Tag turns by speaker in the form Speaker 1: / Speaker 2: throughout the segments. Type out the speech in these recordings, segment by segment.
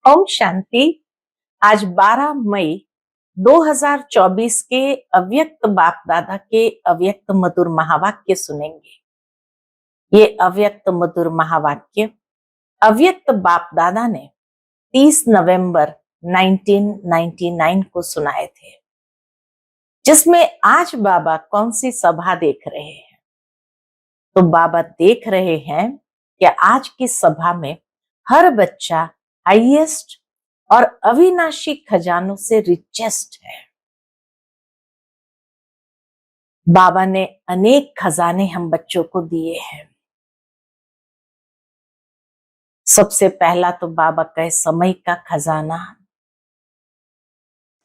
Speaker 1: ओम शांति। आज 12 मई 2024 के अव्यक्त बाप दादा के अव्यक्त मधुर महावाक्य सुनेंगे। ये अव्यक्त मधुर महावाक्य अव्यक्त बाप दादा ने 30 नवंबर 1999 को सुनाए थे, जिसमें आज बाबा कौन सी सभा देख रहे हैं। तो बाबा देख रहे हैं कि आज की सभा में हर बच्चा हाईएस्ट और अविनाशी खजानों से रिचेस्ट है। बाबा ने अनेक खजाने हम बच्चों को दिए हैं। सबसे पहला तो बाबा कहे समय का खजाना,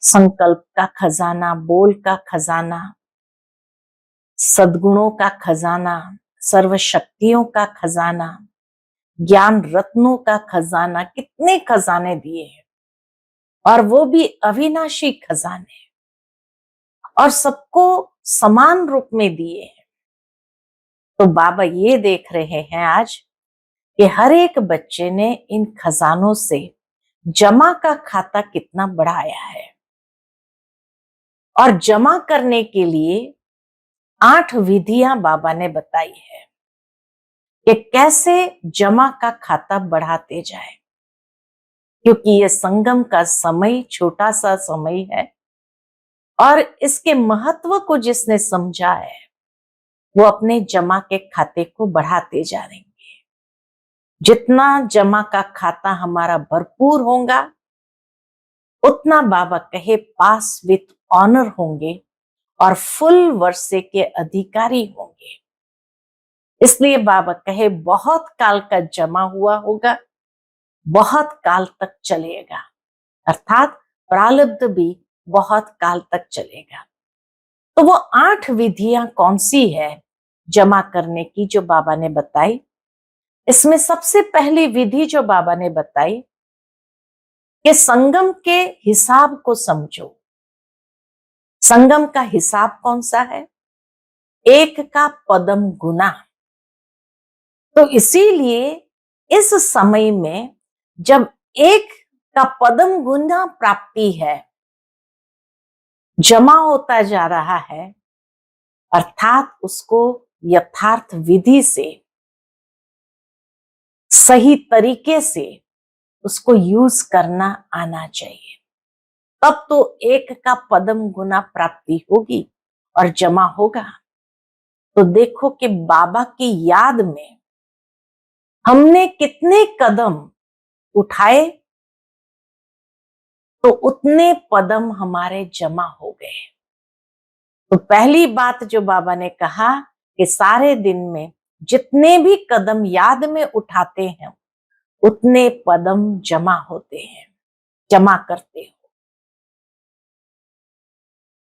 Speaker 1: संकल्प का खजाना, बोल का खजाना, सद्गुणों का खजाना, सर्वशक्तियों का खजाना, ज्ञान रत्नों का खजाना। कितने खजाने दिए हैं, और वो भी अविनाशी खजाने, और सबको समान रूप में दिए हैं। तो बाबा ये देख रहे हैं आज कि हर एक बच्चे ने इन खजानों से जमा का खाता कितना बढ़ाया है, और जमा करने के लिए 8 विधियां बाबा ने बताई है कि कैसे जमा का खाता बढ़ाते जाए। क्योंकि ये संगम का समय छोटा सा समय है, और इसके महत्व को जिसने समझा है वो अपने जमा के खाते को बढ़ाते जा रहे हैं। जितना जमा का खाता हमारा भरपूर होगा, उतना बाबा कहे पास विथ ऑनर होंगे और फुल वर्षे के अधिकारी होंगे। इसलिए बाबा कहे बहुत काल का जमा हुआ होगा, बहुत काल तक चलेगा, अर्थात प्रारब्ध भी बहुत काल तक चलेगा। तो वो 8 विधियां कौन सी है जमा करने की जो बाबा ने बताई। इसमें सबसे पहली विधि जो बाबा ने बताई कि संगम के हिसाब को समझो। संगम का हिसाब कौन सा है? 1 का पदम गुना। तो इसीलिए इस समय में जब 1 का पदम गुना प्राप्ति है, जमा होता जा रहा है, अर्थात उसको यथार्थ विधि से सही तरीके से उसको यूज करना आना चाहिए, तब तो 1 का पदम गुना प्राप्ति होगी और जमा होगा। तो देखो कि बाबा की याद में हमने कितने कदम उठाए, तो उतने पदम हमारे जमा हो गए। तो पहली बात जो बाबा ने कहा कि सारे दिन में जितने भी कदम याद में उठाते हैं, उतने पदम जमा होते हैं, जमा करते हो।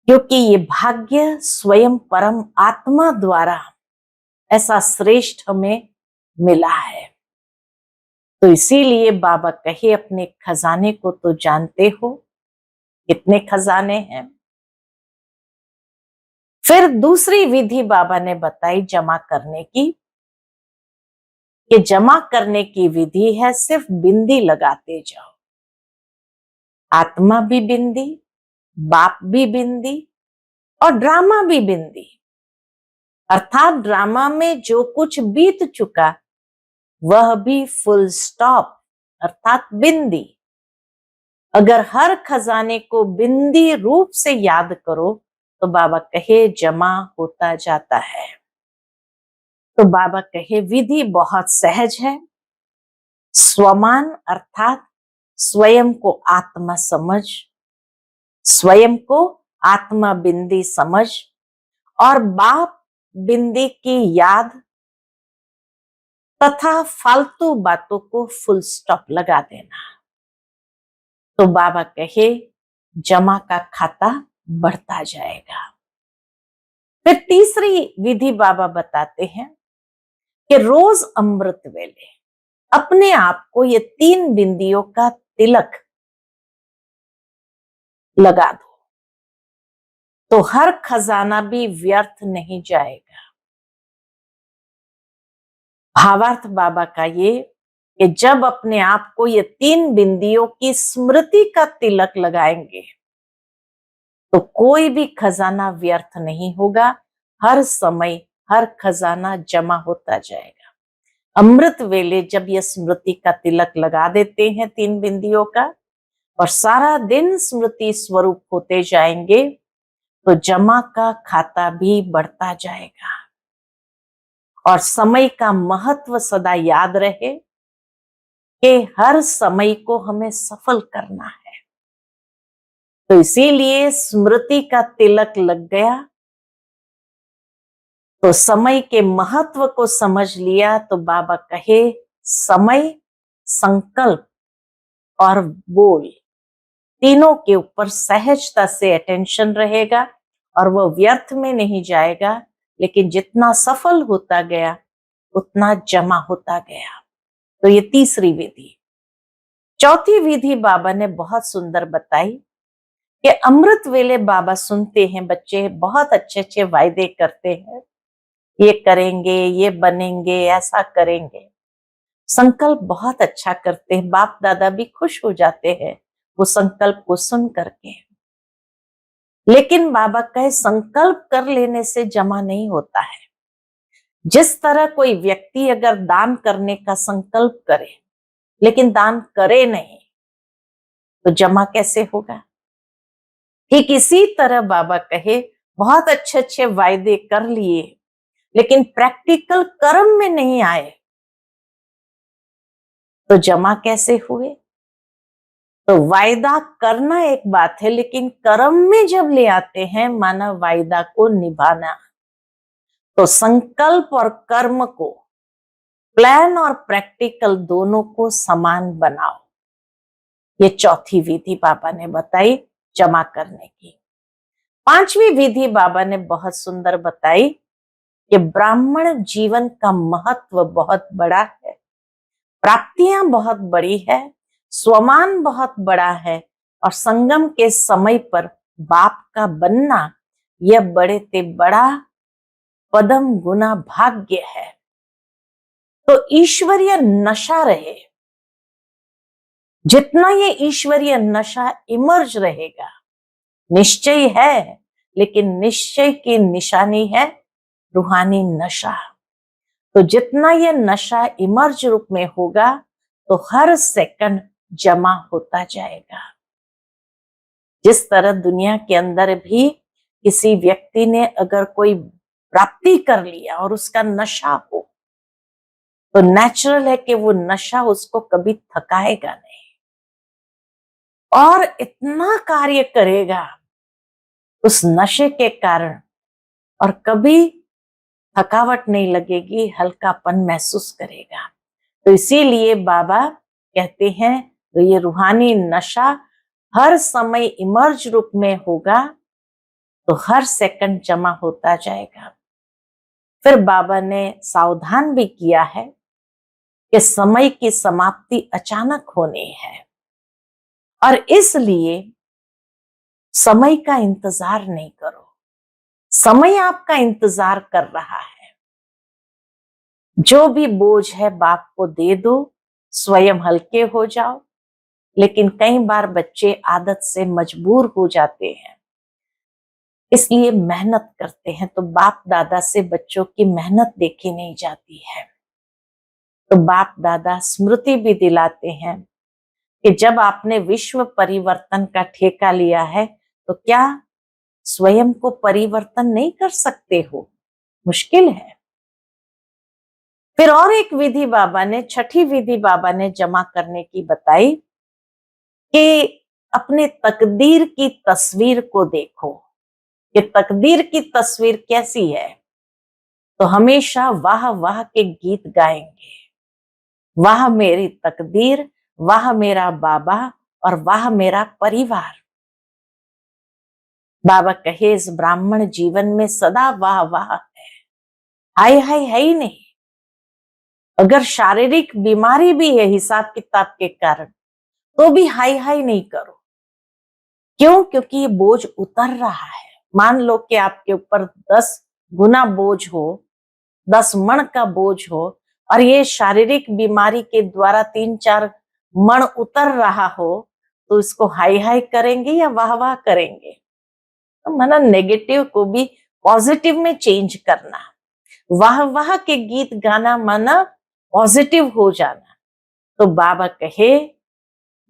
Speaker 1: क्योंकि ये भाग्य स्वयं परम आत्मा द्वारा ऐसा श्रेष्ठ हमें मिला है। तो इसीलिए बाबा कहे अपने खजाने को तो जानते हो, कितने खजाने हैं। फिर दूसरी विधि बाबा ने बताई जमा करने की, कि जमा करने की विधि है सिर्फ बिंदी लगाते जाओ। आत्मा भी बिंदी, बाप भी बिंदी, और ड्रामा भी बिंदी। अर्थात ड्रामा में जो कुछ बीत चुका वह भी फुल स्टॉप, अर्थात बिंदी। अगर हर खजाने को बिंदी रूप से याद करो तो बाबा कहे जमा होता जाता है। तो बाबा कहे विधि बहुत सहज है। स्वमान अर्थात स्वयं को आत्मा समझ, स्वयं को आत्मा बिंदी समझ, और बाप बिंदी की याद तथा फालतू बातों को फुल स्टॉप लगा देना। तो बाबा कहे जमा का खाता बढ़ता जाएगा। फिर तीसरी विधि बाबा बताते हैं कि रोज अमृत वेले अपने आप को ये 3 बिंदियों का तिलक लगा दो, तो हर खजाना भी व्यर्थ नहीं जाएगा। भावार्थ बाबा का ये कि जब अपने आप को ये 3 बिंदियों की स्मृति का तिलक लगाएंगे तो कोई भी खजाना व्यर्थ नहीं होगा। हर समय हर खजाना जमा होता जाएगा। अमृत वेले जब ये स्मृति का तिलक लगा देते हैं 3 बिंदियों का और सारा दिन स्मृति स्वरूप होते जाएंगे तो जमा का खाता भी बढ़ता जाएगा। और समय का महत्व सदा याद रहे कि हर समय को हमें सफल करना है। तो इसीलिए स्मृति का तिलक लग गया तो समय के महत्व को समझ लिया। तो बाबा कहे समय, संकल्प और बोल तीनों के ऊपर सहजता से अटेंशन रहेगा और वो व्यर्थ में नहीं जाएगा, लेकिन जितना सफल होता गया उतना जमा होता गया। तो ये तीसरी विधि। चौथी विधि बाबा ने बहुत सुंदर बताई कि अमृत वेले बाबा सुनते हैं बच्चे बहुत अच्छे अच्छे वायदे करते हैं, ये करेंगे, ये बनेंगे, ऐसा करेंगे, संकल्प बहुत अच्छा करते हैं। बाप दादा भी खुश हो जाते हैं वो संकल्प को सुन करके। लेकिन बाबा कहे संकल्प कर लेने से जमा नहीं होता है। जिस तरह कोई व्यक्ति अगर दान करने का संकल्प करे लेकिन दान करे नहीं तो जमा कैसे होगा। ठीक इसी तरह बाबा कहे बहुत अच्छे अच्छे वायदे कर लिए लेकिन प्रैक्टिकल कर्म में नहीं आए तो जमा कैसे हुए। तो वायदा करना एक बात है, लेकिन कर्म में जब ले आते हैं माना वायदा को निभाना, तो संकल्प और कर्म को, प्लान और प्रैक्टिकल दोनों को समान बनाओ। ये चौथी विधि बाबा ने बताई जमा करने की। पांचवी विधि बाबा ने बहुत सुंदर बताई कि ब्राह्मण जीवन का महत्व बहुत बड़ा है, प्राप्तियां बहुत बड़ी है, स्वमान बहुत बड़ा है और संगम के समय पर बाप का बनना यह बड़े ते बड़ा पदम गुना भाग्य है। तो ईश्वरीय नशा रहे, जितना ये ईश्वरीय नशा इमर्ज रहेगा, निश्चय है लेकिन निश्चय की निशानी है रूहानी नशा। तो जितना ये नशा इमर्ज रूप में होगा तो हर सेकंड जमा होता जाएगा। जिस तरह दुनिया के अंदर भी किसी व्यक्ति ने अगर कोई प्राप्ति कर लिया और उसका नशा हो तो नेचुरल है कि वो नशा उसको कभी थकाएगा नहीं और इतना कार्य करेगा उस नशे के कारण और कभी थकावट नहीं लगेगी, हल्कापन महसूस करेगा। तो इसीलिए बाबा कहते हैं तो ये रूहानी नशा हर समय इमर्ज रूप में होगा तो हर सेकंड जमा होता जाएगा। फिर बाबा ने सावधान भी किया है कि समय की समाप्ति अचानक होनी है और इसलिए समय का इंतजार नहीं करो, समय आपका इंतजार कर रहा है। जो भी बोझ है बाप को दे दो, स्वयं हल्के हो जाओ। लेकिन कई बार बच्चे आदत से मजबूर हो जाते हैं, इसलिए मेहनत करते हैं तो बाप दादा से बच्चों की मेहनत देखी नहीं जाती है। तो बाप दादा स्मृति भी दिलाते हैं कि जब आपने विश्व परिवर्तन का ठेका लिया है तो क्या स्वयं को परिवर्तन नहीं कर सकते हो, मुश्किल है। फिर और एक विधि बाबा ने, छठी विधि बाबा ने जमा करने की बताई कि अपने तकदीर की तस्वीर को देखो कि तकदीर की तस्वीर कैसी है। तो हमेशा वाह वाह के गीत गाएंगे, वाह मेरी तकदीर, वाह मेरा बाबा और वाह मेरा परिवार। बाबा कहे इस ब्राह्मण जीवन में सदा वाह वाह है, हाय हाय है ही नहीं। अगर शारीरिक बीमारी भी है हिसाब किताब के कारण तो भी हाय हाय नहीं करो। क्यों? क्योंकि ये बोझ उतर रहा है। मान लो कि आपके ऊपर 10 गुना बोझ हो, 10 मण का बोझ हो और ये शारीरिक बीमारी के द्वारा 3-4 मण उतर रहा हो तो इसको हाई हाई करेंगे या वाह वाह करेंगे? तो माना नेगेटिव को भी पॉजिटिव में चेंज करना, वाह वाह के गीत गाना माना पॉजिटिव हो जाना। तो बाबा कहे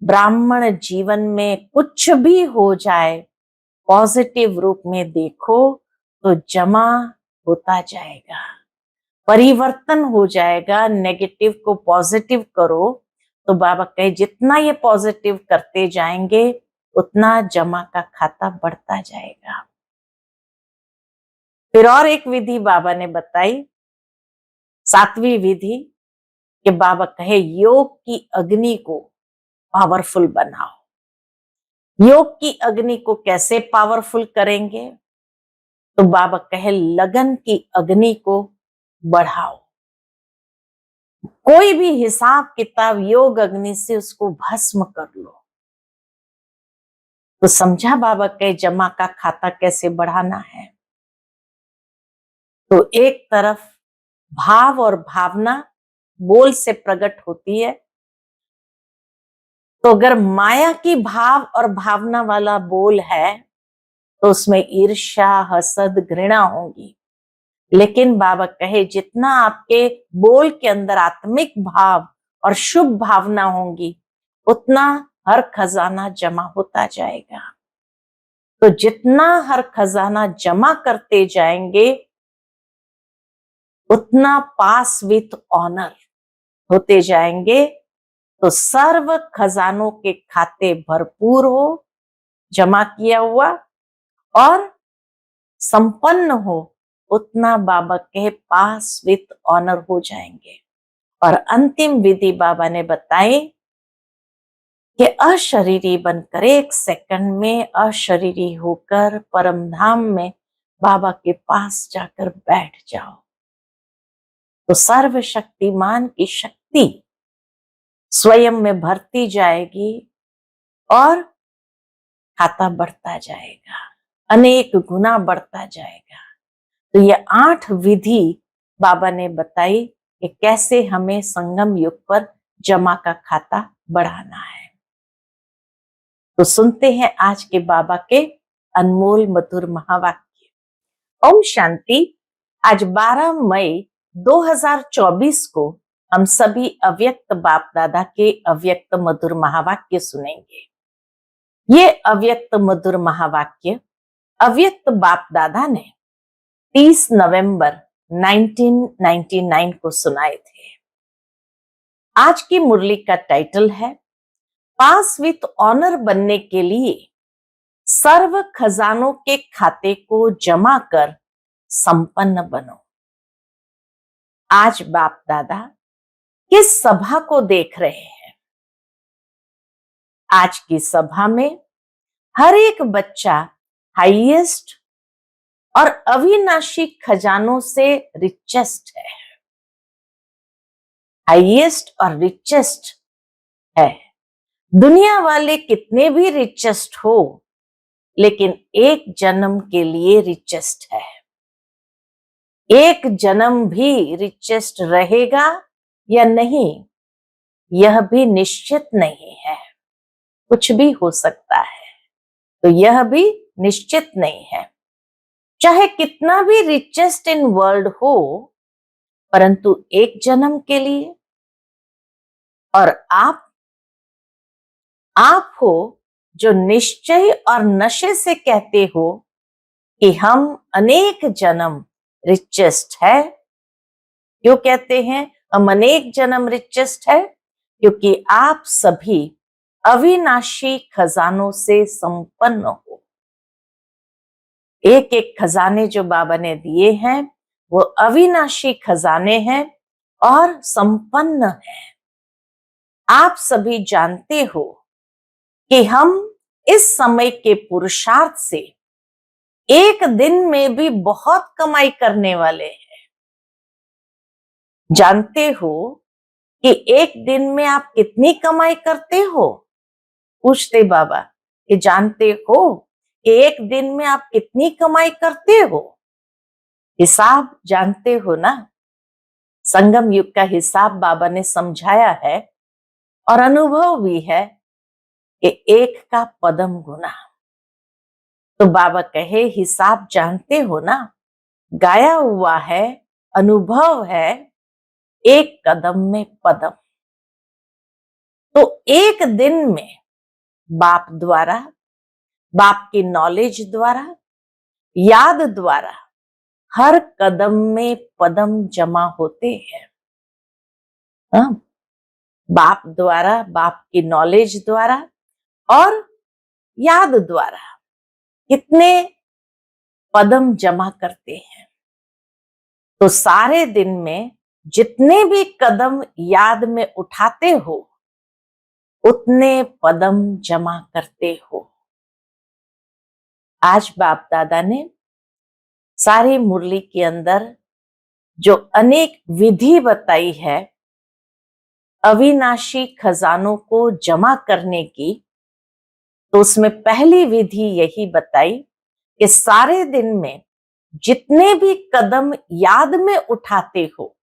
Speaker 1: ब्राह्मण जीवन में कुछ भी हो जाए पॉजिटिव रूप में देखो तो जमा होता जाएगा, परिवर्तन हो जाएगा। नेगेटिव को पॉजिटिव करो तो बाबा कहे जितना ये पॉजिटिव करते जाएंगे उतना जमा का खाता बढ़ता जाएगा। फिर और एक विधि बाबा ने बताई, 7वीं विधि, कि बाबा कहे योग की अग्नि को पावरफुल बनाओ। योग की अग्नि को कैसे पावरफुल करेंगे? तो बाबा कहे लगन की अग्नि को बढ़ाओ। कोई भी हिसाब किताब योग अग्नि से उसको भस्म कर लो। तो समझा बाबा के जमा का खाता कैसे बढ़ाना है। तो एक तरफ भाव और भावना बोल से प्रकट होती है, तो अगर माया की भाव और भावना वाला बोल है तो उसमें ईर्ष्या, हसद, घृणा होंगी। लेकिन बाबा कहे जितना आपके बोल के अंदर आत्मिक भाव और शुभ भावना होंगी उतना हर खजाना जमा होता जाएगा। तो जितना हर खजाना जमा करते जाएंगे उतना पास विथ ऑनर होते जाएंगे। तो सर्व खजानों के खाते भरपूर हो, जमा किया हुआ और संपन्न हो, उतना बाबा के पास विथ ऑनर हो जाएंगे। और अंतिम विधि बाबा ने बताई कि अशरीरी बनकर 1 सेकंड में अशरीरी होकर परम धाम में बाबा के पास जाकर बैठ जाओ। तो सर्वशक्तिमान की शक्ति स्वयं में भरती जाएगी और खाता बढ़ता जाएगा, अनेक गुना बढ़ता जाएगा। तो ये 8 विधि बाबा ने बताई कि कैसे हमें संगम युग पर जमा का खाता बढ़ाना है। तो सुनते हैं आज के बाबा के अनमोल मधुर महावाक्य। ओम शांति। आज 12 मई 2024 को हम सभी अव्यक्त बाप दादा के अव्यक्त मधुर महावाक्य सुनेंगे। ये अव्यक्त मधुर महावाक्य अव्यक्त बाप दादा ने 30 नवंबर 1999 को सुनाए थे। आज की मुरली का टाइटल है पास विथ ऑनर बनने के लिए सर्व खजानों के खाते को जमा कर संपन्न बनो। आज बाप दादा किस सभा को देख रहे हैं? आज की सभा में हर एक बच्चा हाईएस्ट और अविनाशी खजानों से रिचेस्ट है, हाईएस्ट और रिचेस्ट है। दुनिया वाले कितने भी रिचेस्ट हो लेकिन एक जन्म के लिए रिचेस्ट है। एक जन्म भी रिचेस्ट रहेगा या नहीं यह भी निश्चित नहीं है, कुछ भी हो सकता है। तो यह भी निश्चित नहीं है, चाहे कितना भी रिचेस्ट इन वर्ल्ड हो, परंतु एक जन्म के लिए। और आप हो जो निश्चय और नशे से कहते हो कि हम अनेक जन्म रिचेस्ट है। क्यों कहते हैं हम अनेक जन्म रिचेस्ट है? क्योंकि आप सभी अविनाशी खजानों से संपन्न हो। एक एक खजाने जो बाबा ने दिए हैं वो अविनाशी खजाने हैं और संपन्न हैं। आप सभी जानते हो कि हम इस समय के पुरुषार्थ से एक दिन में भी बहुत कमाई करने वाले हैं। जानते हो कि एक दिन में आप कितनी कमाई करते हो? पूछते बाबा कि जानते हो कि एक दिन में आप कितनी कमाई करते हो? हिसाब जानते हो ना? संगम युग का हिसाब बाबा ने समझाया है और अनुभव भी है कि 1 का पदम गुना। तो बाबा कहे हिसाब जानते हो ना, गाया हुआ है, अनुभव है, 1 कदम में पदम। तो 1 दिन में बाप द्वारा, बाप की नॉलेज द्वारा, याद द्वारा हर कदम में पदम जमा होते हैं। हाँ? बाप द्वारा, बाप की नॉलेज द्वारा और याद द्वारा कितने पदम जमा करते हैं। तो सारे दिन में जितने भी कदम याद में उठाते हो उतने पदम जमा करते हो। आज बाप दादा ने सारी मुरली के अंदर जो अनेक विधि बताई है अविनाशी खजानों को जमा करने की, तो उसमें पहली विधि यही बताई कि सारे दिन में जितने भी कदम याद में उठाते हो,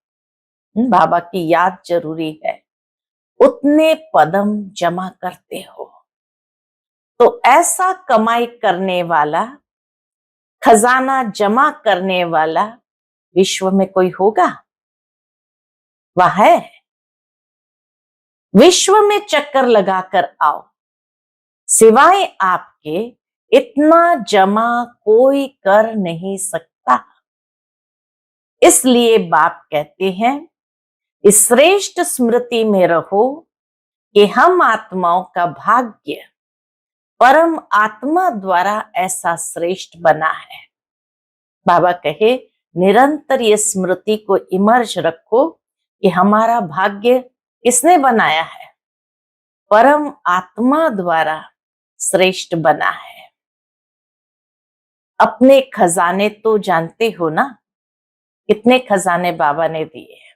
Speaker 1: बाबा की याद जरूरी है, उतने पदम जमा करते हो। तो ऐसा कमाई करने वाला, खजाना जमा करने वाला विश्व में कोई होगा? वह है। विश्व में चक्कर लगाकर आओ, सिवाय आपके इतना जमा कोई कर नहीं सकता। इसलिए बाप कहते हैं इस श्रेष्ठ स्मृति में रहो कि हम आत्माओं का भाग्य परम आत्मा द्वारा ऐसा श्रेष्ठ बना है। बाबा कहे निरंतर ये स्मृति को इमर्ज रखो कि हमारा भाग्य किसने बनाया है? परम आत्मा द्वारा श्रेष्ठ बना है। अपने खजाने तो जानते हो ना, कितने खजाने बाबा ने दिए हैं।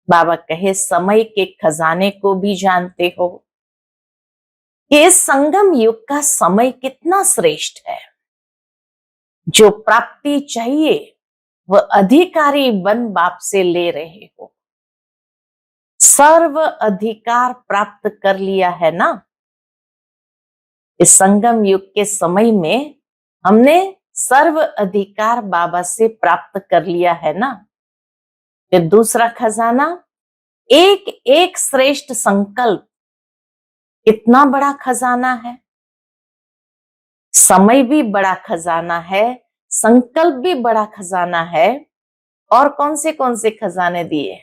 Speaker 1: बाबा कहे समय के खजाने को भी जानते हो कि इस संगम युग का समय कितना श्रेष्ठ है। जो प्राप्ति चाहिए वह अधिकारी बन बाप से ले रहे हो। सर्व अधिकार प्राप्त कर लिया है ना। इस संगम युग के समय में हमने सर्व अधिकार बाबा से प्राप्त कर लिया है ना। फिर दूसरा खजाना, एक एक श्रेष्ठ संकल्प, कितना बड़ा खजाना है। समय भी बड़ा खजाना है, संकल्प भी बड़ा खजाना है। और कौन से खजाने दिए?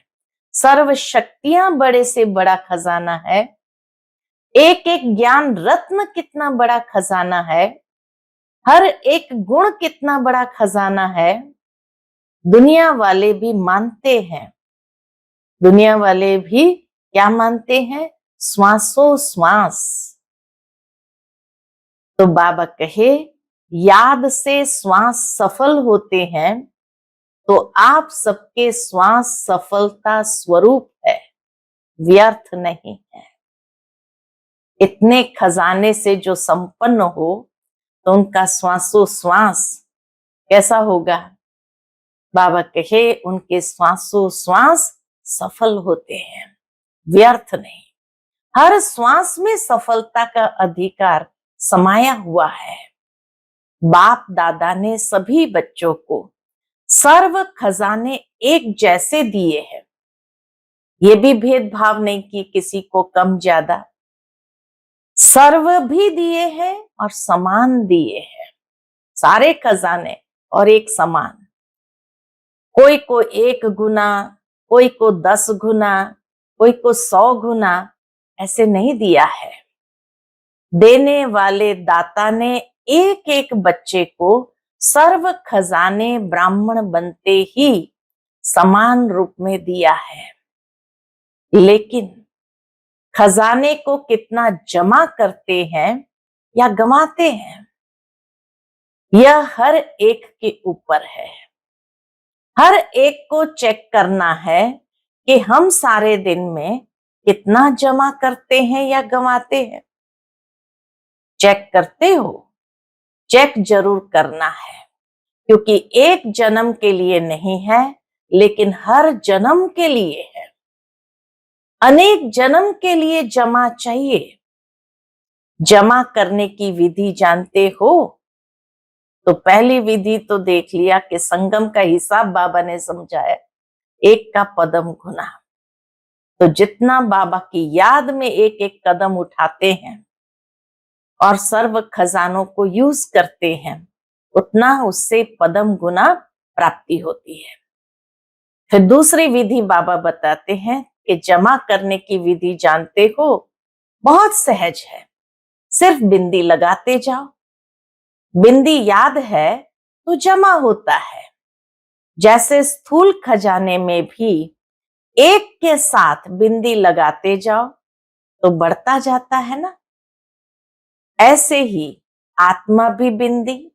Speaker 1: सर्व शक्तियां बड़े से बड़ा खजाना है। एक एक ज्ञान रत्न कितना बड़ा खजाना है। हर एक गुण कितना बड़ा खजाना है। दुनिया वाले भी मानते हैं। दुनिया वाले भी क्या मानते हैं? श्वासों श्वास। तो बाबा कहे याद से श्वास सफल होते हैं, तो आप सबके श्वास सफलता स्वरूप है, व्यर्थ नहीं है। इतने खजाने से जो संपन्न हो तो उनका श्वासों श्वास कैसा होगा? बाबा कहे उनके श्वासों श्वास सफल होते हैं, व्यर्थ नहीं। हर श्वास में सफलता का अधिकार समाया हुआ है। बाप दादा ने सभी बच्चों को सर्व खजाने एक जैसे दिए हैं। ये भी भेदभाव नहीं कि किसी को कम ज्यादा, सर्व भी दिए हैं और समान दिए हैं। सारे खजाने और एक समान। कोई को 1 गुना, कोई को 10 गुना, कोई को 100 गुना, ऐसे नहीं दिया है। देने वाले दाता ने एक एक बच्चे को सर्व खजाने ब्राह्मण बनते ही समान रूप में दिया है। लेकिन खजाने को कितना जमा करते हैं या गंवाते हैं, यह हर एक के ऊपर है। हर एक को चेक करना है कि हम सारे दिन में कितना जमा करते हैं या गंवाते हैं। चेक करते हो? चेक जरूर करना है, क्योंकि एक जन्म के लिए नहीं है, लेकिन हर जन्म के लिए है। अनेक जन्म के लिए जमा चाहिए। जमा करने की विधि जानते हो? तो पहली विधि तो देख लिया कि संगम का हिसाब बाबा ने समझाया, एक का पदम गुना। तो जितना बाबा की याद में एक एक कदम उठाते हैं और सर्व खजानों को यूज करते हैं, उतना उससे पदम गुना प्राप्ति होती है। फिर दूसरी विधि बाबा बताते हैं कि जमा करने की विधि जानते हो? बहुत सहज है, सिर्फ बिंदी लगाते जाओ। बिंदी याद है तो जमा होता है। जैसे स्थूल खजाने में भी एक के साथ बिंदी लगाते जाओ तो बढ़ता जाता है ना। ऐसे ही आत्मा भी बिंदी,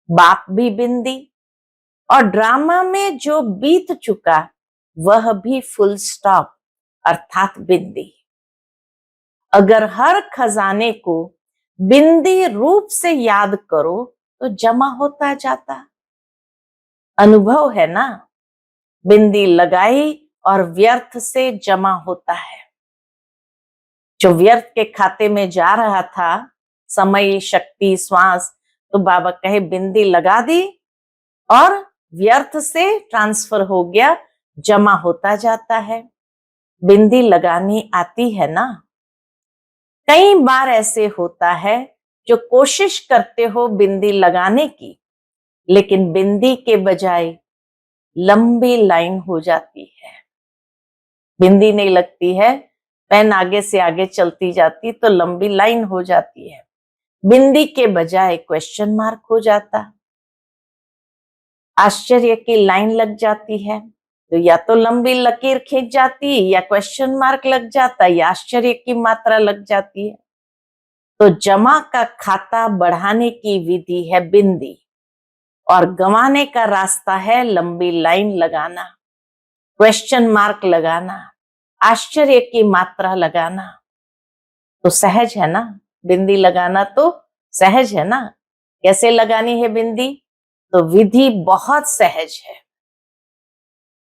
Speaker 1: बाप भी बिंदी, और ड्रामा में जो बीत चुका वह भी फुल स्टॉप अर्थात बिंदी। अगर हर खजाने को बिंदी रूप से याद करो तो जमा होता जाता। अनुभव है ना, बिंदी लगाई और व्यर्थ से जमा होता है। जो व्यर्थ के खाते में जा रहा था, समय, शक्ति, श्वास, तो बाबा कहे बिंदी लगा दी और व्यर्थ से ट्रांसफर हो गया, जमा होता जाता है। बिंदी लगानी आती है ना। कई बार ऐसे होता है जो कोशिश करते हो बिंदी लगाने की, लेकिन बिंदी के बजाय लंबी लाइन हो जाती है। बिंदी नहीं लगती है, पेन आगे से आगे चलती जाती तो लंबी लाइन हो जाती है। बिंदी के बजाय क्वेश्चन मार्क हो जाता, आश्चर्य की लाइन लग जाती है। तो या तो लंबी लकीर खींच जाती, या क्वेश्चन मार्क लग जाता, या आश्चर्य की मात्रा लग जाती है। तो जमा का खाता बढ़ाने की विधि है बिंदी, और गंवाने का रास्ता है लंबी लाइन लगाना, क्वेश्चन मार्क लगाना, आश्चर्य की मात्रा लगाना। तो सहज है ना बिंदी लगाना, तो सहज है ना। कैसे लगानी है बिंदी? तो विधि बहुत सहज है।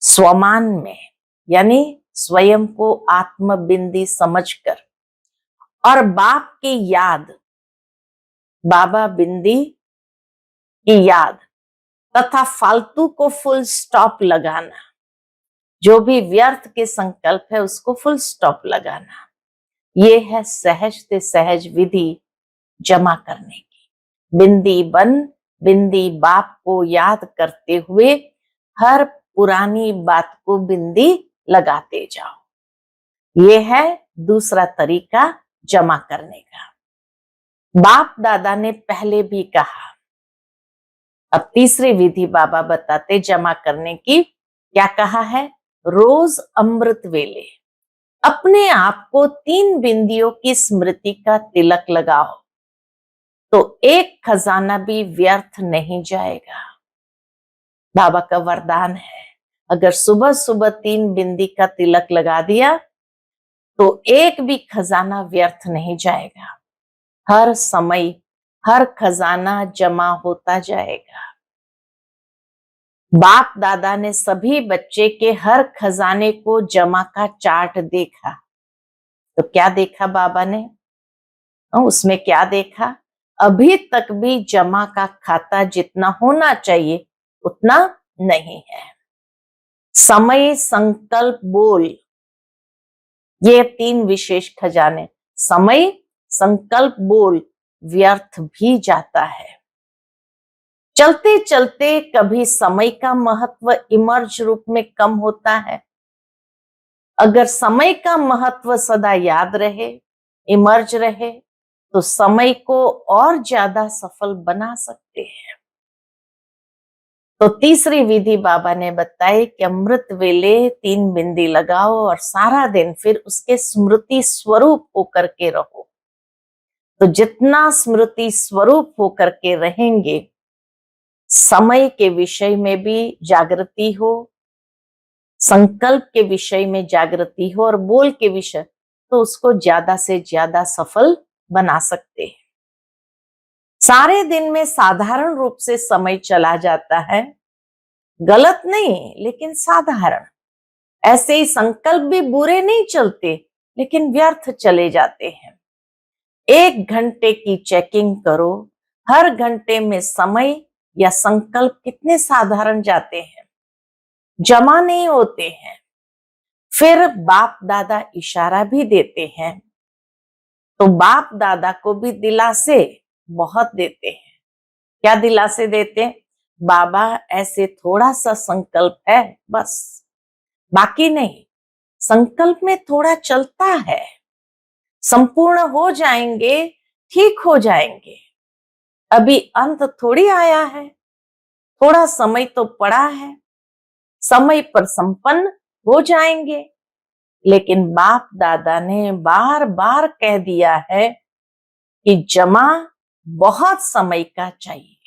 Speaker 1: स्वमान में, यानी स्वयं को आत्म बिंदी समझकर, और बाप की याद, बाबा बिंदी की याद, तथा फालतू को फुल स्टॉप लगाना। जो भी व्यर्थ के संकल्प है उसको फुल स्टॉप लगाना। ये है सहज से सहज विधि जमा करने की। बिंदी बन, बिंदी बाप को याद करते हुए हर पुरानी बात को बिंदी लगाते जाओ। ये है दूसरा तरीका जमा करने का। बाप दादा ने पहले भी कहा। अब तीसरी विधि बाबा बताते जमा करने की। क्या कहा है? रोज अमृत वेले अपने आप को 3 बिंदियों की स्मृति का तिलक लगाओ, तो एक खजाना भी व्यर्थ नहीं जाएगा। बाबा का वरदान है, अगर सुबह सुबह 3 बिंदी का तिलक लगा दिया तो एक भी खजाना व्यर्थ नहीं जाएगा। हर समय हर खजाना जमा होता जाएगा। बाप दादा ने सभी बच्चे के हर खजाने को जमा का चार्ट देखा। तो क्या देखा बाबा ने? उसमें क्या देखा? अभी तक भी जमा का खाता जितना होना चाहिए उतना नहीं है। समय, संकल्प, बोल, ये 3 विशेष खजाने, समय, संकल्प, बोल, व्यर्थ भी जाता है। चलते चलते कभी समय का महत्व इमर्ज रूप में कम होता है। अगर समय का महत्व सदा याद रहे, इमर्ज रहे, तो समय को और ज्यादा सफल बना सकते हैं। तो तीसरी विधि बाबा ने बताई कि अमृत वेले 3 बिंदी लगाओ और सारा दिन फिर उसके स्मृति स्वरूप होकर के रहो। तो जितना स्मृति स्वरूप होकर के रहेंगे, समय के विषय में भी जागृति हो, संकल्प के विषय में जागृति हो, और बोल के विषय, तो उसको ज्यादा से ज्यादा सफल बना सकते हैं। सारे दिन में साधारण रूप से समय चला जाता है, गलत नहीं लेकिन साधारण। ऐसे ही संकल्प भी बुरे नहीं चलते लेकिन व्यर्थ चले जाते हैं। 1 घंटे की चेकिंग करो, हर घंटे में समय या संकल्प कितने साधारण जाते हैं, जमा नहीं होते हैं। फिर बाप दादा इशारा भी देते हैं, तो बाप दादा को भी दिलासे बहुत देते हैं। क्या दिलासे देते हैं? बाबा ऐसे थोड़ा सा संकल्प है बस, बाकी नहीं। संकल्प में थोड़ा चलता है, संपूर्ण हो जाएंगे, ठीक हो जाएंगे। अभी अंत थोड़ी आया है, थोड़ा समय तो पड़ा है, समय पर संपन्न हो जाएंगे। लेकिन बाप दादा ने बार बार कह दिया है कि जमा बहुत समय का चाहिए,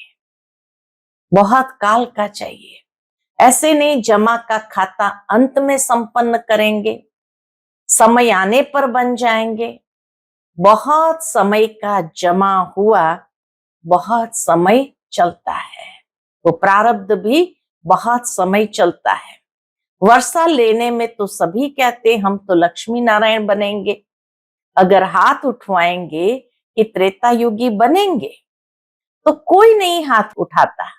Speaker 1: बहुत काल का चाहिए। ऐसे नहीं जमा का खाता अंत में संपन्न करेंगे, समय आने पर बन जाएंगे। बहुत समय का जमा हुआ, बहुत समय चलता है। वो प्रारब्ध भी बहुत समय चलता है। वर्षा लेने में तो सभी कहते हम तो लक्ष्मी नारायण बनेंगे। अगर हाथ उठवाएंगे कि त्रेता युगी बनेंगे तो कोई नहीं हाथ उठाता,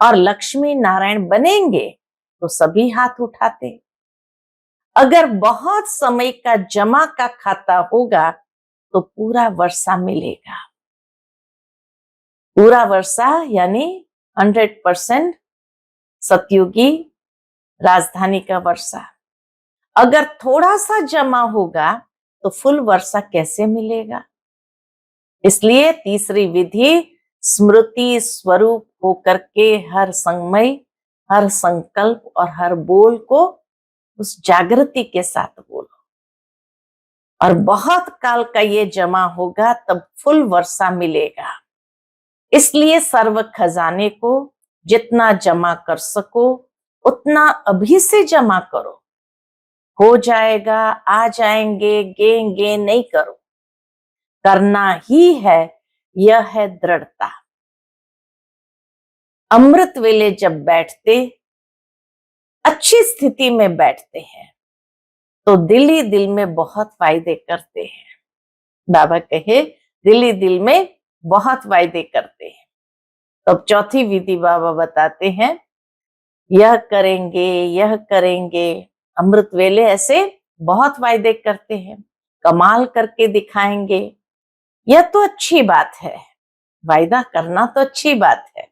Speaker 1: और लक्ष्मी नारायण बनेंगे तो सभी हाथ उठाते। अगर बहुत समय का जमा का खाता होगा तो पूरा वर्षा मिलेगा। पूरा वर्षा यानी 100% सतयुगी राजधानी का वर्षा। अगर थोड़ा सा जमा होगा तो फुल वर्षा कैसे मिलेगा? इसलिए तीसरी विधि स्मृति स्वरूप होकर के हर समय, हर संकल्प और हर बोल को उस जागृति के साथ बोलो, और बहुत काल का ये जमा होगा तब फुल वर्षा मिलेगा। इसलिए सर्व खजाने को जितना जमा कर सको उतना अभी से जमा करो। हो जाएगा, आ जाएंगे, गेंगे नहीं करो, करना ही है। यह है दृढ़ता। अमृत वेले जब बैठते, अच्छी स्थिति में बैठते हैं तो दिल ही दिल में बहुत वायदे करते हैं। बाबा कहे दिल ही दिल में बहुत वायदे करते हैं। तो अब चौथी विधि बाबा बताते हैं, यह करेंगे, यह करेंगे। अमृत वेले ऐसे बहुत वायदे करते हैं, कमाल करके दिखाएंगे। यह तो अच्छी बात है, वायदा करना तो अच्छी बात है,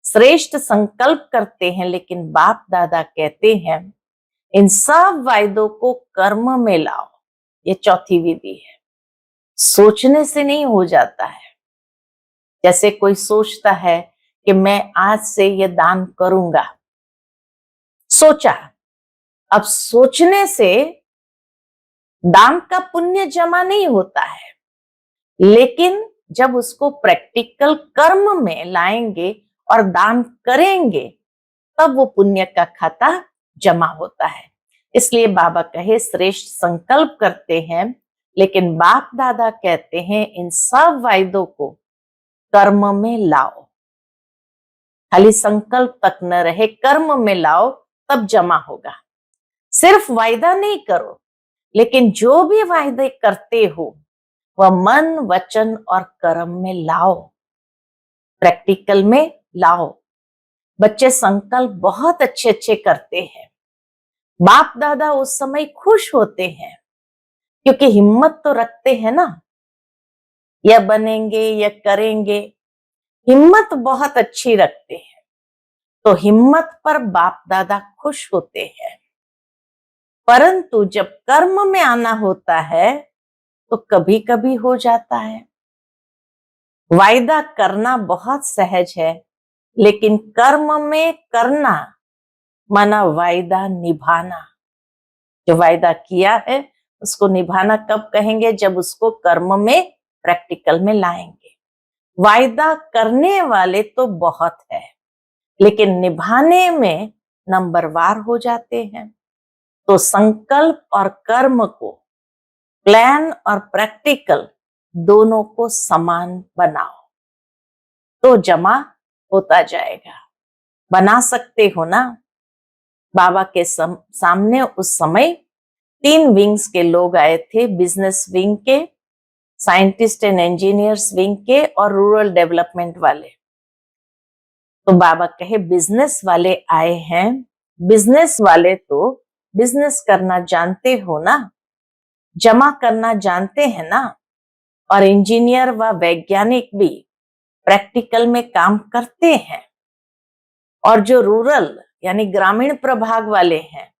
Speaker 1: श्रेष्ठ संकल्प करते हैं। लेकिन बाप दादा कहते हैं इन सब वायदों को कर्म में लाओ। ये चौथी विधि है। सोचने से नहीं हो जाता है। जैसे कोई सोचता है कि मैं आज से ये दान करूंगा, सोचा, अब सोचने से दान का पुण्य जमा नहीं होता है। लेकिन जब उसको प्रैक्टिकल कर्म में लाएंगे और दान करेंगे तब वो पुण्य का खाता जमा होता है। इसलिए बाबा कहे श्रेष्ठ संकल्प करते हैं, लेकिन बाप दादा कहते हैं इन सब वायदों को कर्म में लाओ। खाली संकल्प तक न रहे, कर्म में लाओ तब जमा होगा। सिर्फ वायदा नहीं करो, लेकिन जो भी वायदे करते हो वह मन, वचन और कर्म में लाओ, प्रैक्टिकल में लाओ। बच्चे संकल्प बहुत अच्छे अच्छे करते हैं। बाप दादा उस समय खुश होते हैं क्योंकि हिम्मत तो रखते हैं ना, यह बनेंगे, यह करेंगे। हिम्मत बहुत अच्छी रखते हैं, तो हिम्मत पर बाप दादा खुश होते हैं। परंतु जब कर्म में आना होता है तो कभी कभी हो जाता है। वायदा करना बहुत सहज है, लेकिन कर्म में करना माना वायदा निभाना। जो वायदा किया है उसको निभाना कब कहेंगे? जब उसको कर्म में, प्रैक्टिकल में लाएंगे। वायदा करने वाले तो बहुत है, लेकिन निभाने में नंबरवार हो जाते हैं। तो संकल्प और कर्म को, प्लान और प्रैक्टिकल दोनों को समान बनाओ तो जमा होता जाएगा। बना सकते हो ना। बाबा के सामने उस समय 3 विंग्स के लोग आए थे, बिजनेस विंग के, साइंटिस्ट एंड इंजीनियर्स विंग के और रूरल डेवलपमेंट वाले। तो बाबा कहे बिजनेस वाले आए हैं, बिजनेस वाले तो बिजनेस करना जानते हो ना, जमा करना जानते हैं ना, और इंजीनियर व वैज्ञानिक भी प्रैक्टिकल में काम करते हैं। और जो रूरल यानी ग्रामीण प्रभाग वाले हैं,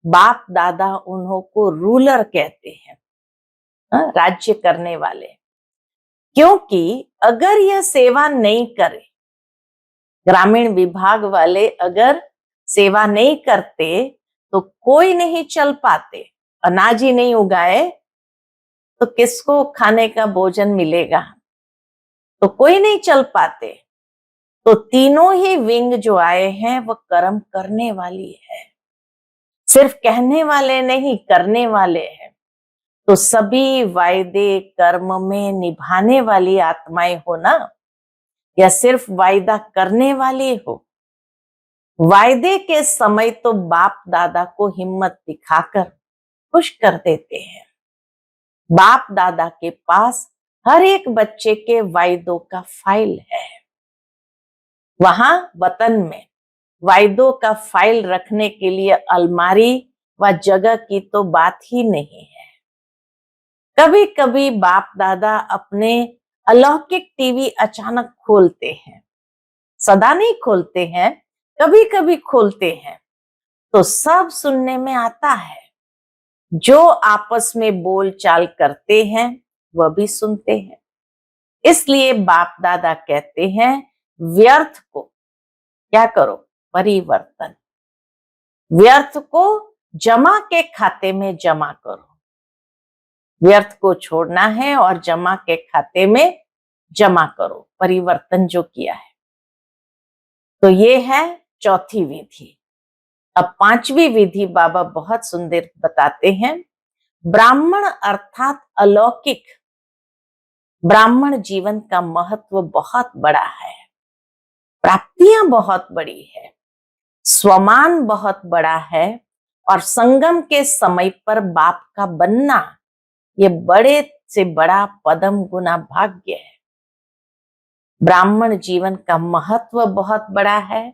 Speaker 1: बाप दादा उन्हों को रूलर कहते हैं, राज्य करने वाले। क्योंकि अगर यह सेवा नहीं करे, ग्रामीण विभाग वाले अगर सेवा नहीं करते तो कोई नहीं चल पाते। अनाज ही नहीं उगाए तो किसको खाने का भोजन मिलेगा? तो कोई नहीं चल पाते। तो तीनों ही विंग जो आए हैं वो कर्म करने वाली है, सिर्फ कहने वाले नहीं, करने वाले हैं। तो सभी वायदे कर्म में निभाने वाली आत्माएं हो ना, या सिर्फ वायदा करने वाली हो। वायदे के समय तो बाप दादा को हिम्मत दिखाकर खुश कर देते हैं। बाप दादा के पास हर एक बच्चे के वायदों का फाइल है। वहां वतन में वायदों का फाइल रखने के लिए अलमारी व जगह की तो बात ही नहीं है। कभी कभी बाप दादा अपने अलौकिक टीवी अचानक खोलते हैं, सदा नहीं खोलते हैं, कभी कभी खोलते हैं, तो सब सुनने में आता है। जो आपस में बोल चाल करते हैं वह भी सुनते हैं। इसलिए बाप दादा कहते हैं व्यर्थ को क्या करो? परिवर्तन। व्यर्थ को जमा के खाते में जमा करो। व्यर्थ को छोड़ना है और जमा के खाते में जमा करो, परिवर्तन जो किया है। तो ये है चौथी विधि। अब पांचवी विधि बाबा बहुत सुंदर बताते हैं। ब्राह्मण अर्थात अलौकिक। ब्राह्मण जीवन का महत्व बहुत बड़ा है, प्राप्तियां बहुत बड़ी है, स्वमान बहुत बड़ा है, और संगम के समय पर बाप का बनना ये बड़े से बड़ा पदम गुना भाग्य है। ब्राह्मण जीवन का महत्व बहुत बड़ा है,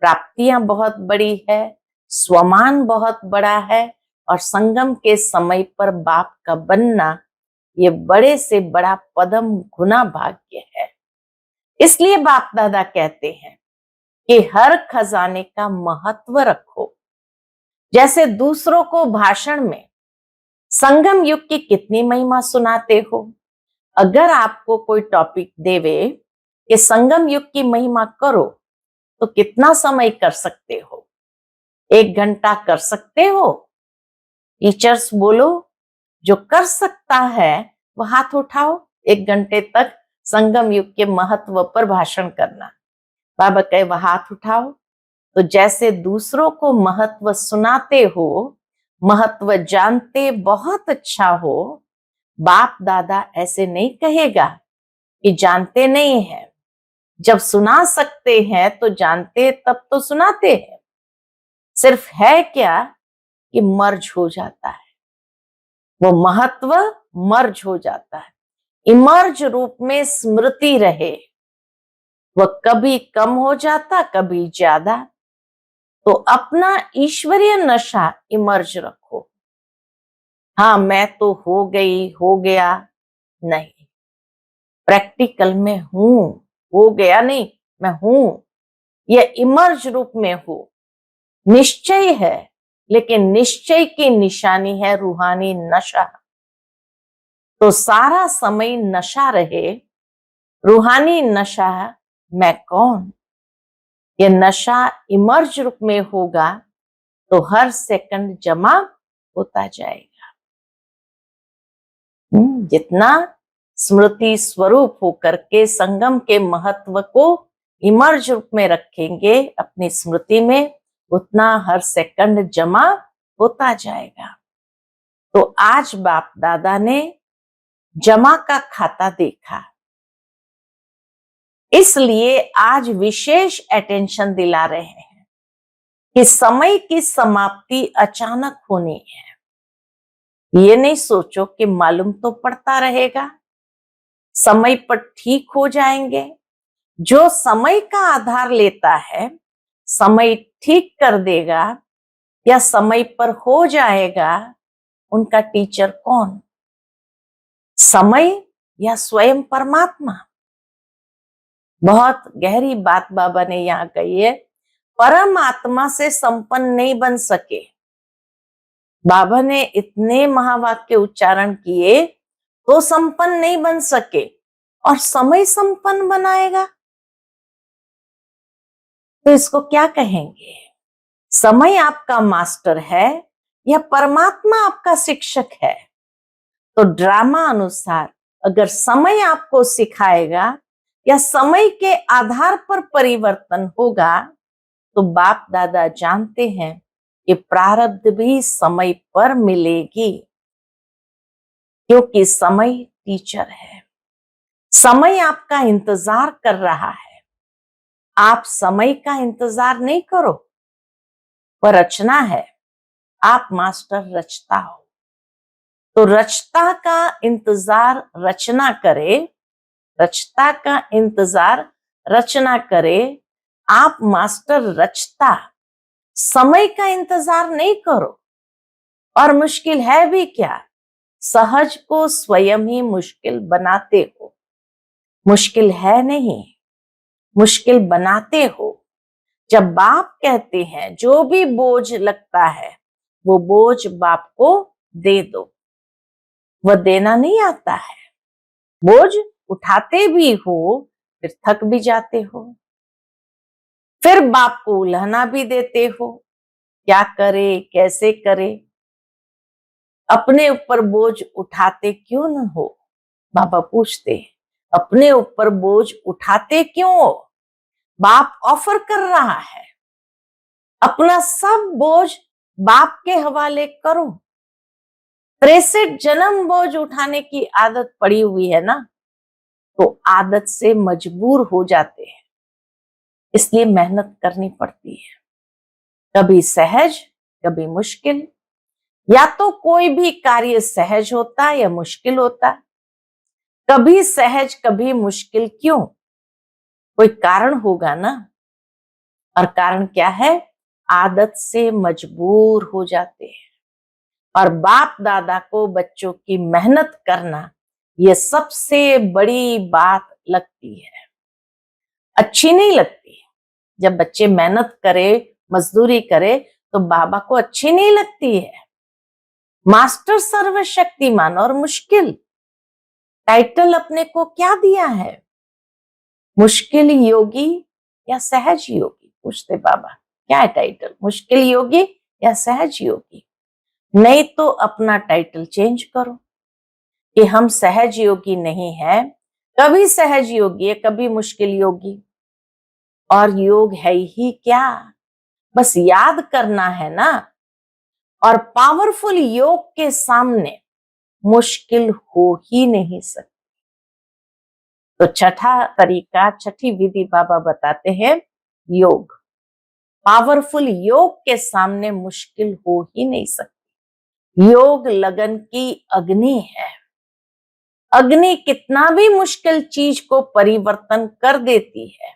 Speaker 1: प्राप्तियां बहुत बड़ी है, स्वमान बहुत बड़ा है, और संगम के समय पर बाप का बनना ये बड़े से बड़ा पदम गुना भाग्य है। इसलिए बाप दादा कहते हैं कि हर खजाने का महत्व रखो। जैसे दूसरों को भाषण में संगम युग की कितनी महिमा सुनाते हो। अगर आपको कोई टॉपिक देवे कि संगम युग की महिमा करो तो कितना समय कर सकते हो? 1 घंटा कर सकते हो? टीचर्स बोलो, जो कर सकता है वह हाथ उठाओ। 1 घंटे तक संगम युग के महत्व पर भाषण करना। बाबा कहे वह हाथ उठाओ। तो जैसे दूसरों को महत्व सुनाते हो, महत्व जानते बहुत अच्छा हो, बाप दादा ऐसे नहीं कहेगा कि जानते नहीं है। जब सुना सकते हैं तो जानते, तब तो सुनाते हैं। सिर्फ है क्या कि मर्ज हो जाता है, वो महत्व मर्ज हो जाता है। इमर्ज रूप में स्मृति रहे, वह कभी कम हो जाता, कभी ज्यादा। तो अपना ईश्वरीय नशा इमर्ज रखो। हाँ मैं तो हो गई, हो गया नहीं, प्रैक्टिकल में हूं, हो गया नहीं, मैं हूं। यह इमर्ज रूप में हो, निश्चय है, लेकिन निश्चय की निशानी है रूहानी नशा। तो सारा समय नशा रहे, रूहानी नशा। मैं कौन? यह नशा इमर्ज रूप में होगा तो हर सेकंड जमा होता जाएगा। जितना स्मृति स्वरूप होकर के संगम के महत्व को इमर्ज रूप में रखेंगे अपनी स्मृति में, उतना हर सेकंड जमा होता जाएगा। तो आज बाप दादा ने जमा का खाता देखा। इसलिए आज विशेष अटेंशन दिला रहे हैं कि समय की समाप्ति अचानक होनी है। ये नहीं सोचो कि मालूम तो पड़ता रहेगा, समय पर ठीक हो जाएंगे। जो समय का आधार लेता है, समय ठीक कर देगा या समय पर हो जाएगा, उनका टीचर कौन? समय या स्वयं परमात्मा? बहुत गहरी बात बाबा ने यहाँ कही है। परमात्मा से संपन्न नहीं बन सके। बाबा ने इतने महावाक्य उच्चारण किए तो संपन्न नहीं बन सके, और समय संपन्न बनाएगा तो इसको क्या कहेंगे? समय आपका मास्टर है या परमात्मा आपका शिक्षक है? तो ड्रामा अनुसार अगर समय आपको सिखाएगा या समय के आधार पर परिवर्तन होगा, तो बाप दादा जानते हैं कि प्रारब्ध भी समय पर मिलेगी, क्योंकि समय टीचर है। समय आपका इंतजार कर रहा है। आप समय का इंतजार नहीं करो, पर रचना है। आप मास्टर रचता हो, तो रचता का इंतजार रचना करे, रचता का इंतजार रचना करे। आप मास्टर रचता, समय का इंतजार नहीं करो। और मुश्किल है भी क्या? सहज को स्वयं ही मुश्किल बनाते हो। मुश्किल है नहीं, मुश्किल बनाते हो। जब बाप कहते हैं जो भी बोझ लगता है वो बोझ बाप को दे दो, वह देना नहीं आता है। बोझ उठाते भी हो, फिर थक भी जाते हो, फिर बाप को उलहना भी देते हो, क्या करे कैसे करे। अपने ऊपर बोझ उठाते क्यों न हो? बाबा पूछते हैं, अपने ऊपर बोझ उठाते क्यों हो? बाप ऑफर कर रहा है, अपना सब बोझ बाप के हवाले करो। 63 जन्म बोझ उठाने की आदत पड़ी हुई है ना, तो आदत से मजबूर हो जाते हैं, इसलिए मेहनत करनी पड़ती है। कभी सहज, कभी मुश्किल। या तो कोई भी कार्य सहज होता या मुश्किल होता, कभी सहज कभी मुश्किल। क्यों? कोई कारण होगा ना। और कारण क्या है? आदत से मजबूर हो जाते हैं। और बाप दादा को बच्चों की मेहनत करना ये सबसे बड़ी बात लगती है, अच्छी नहीं लगती। जब बच्चे मेहनत करे, मजदूरी करे, तो बाबा को अच्छी नहीं लगती है। मास्टर सर्वशक्तिमान और मुश्किल, टाइटल अपने को क्या दिया है? मुश्किल योगी या सहज योगी? पूछते बाबा, क्या है टाइटल? मुश्किल योगी या सहज योगी? नहीं तो अपना टाइटल चेंज करो कि हम सहज योगी नहीं है, कभी सहज योगी है, कभी मुश्किल योगी। और योग है ही क्या? बस याद करना है ना। और पावरफुल योग के सामने मुश्किल हो ही नहीं सकती। तो छठा तरीका, छठी विधि बाबा बताते हैं, योग। पावरफुल योग के सामने मुश्किल हो ही नहीं सकती। योग लगन की अग्नि है। अग्नि कितना भी मुश्किल चीज को परिवर्तन कर देती है।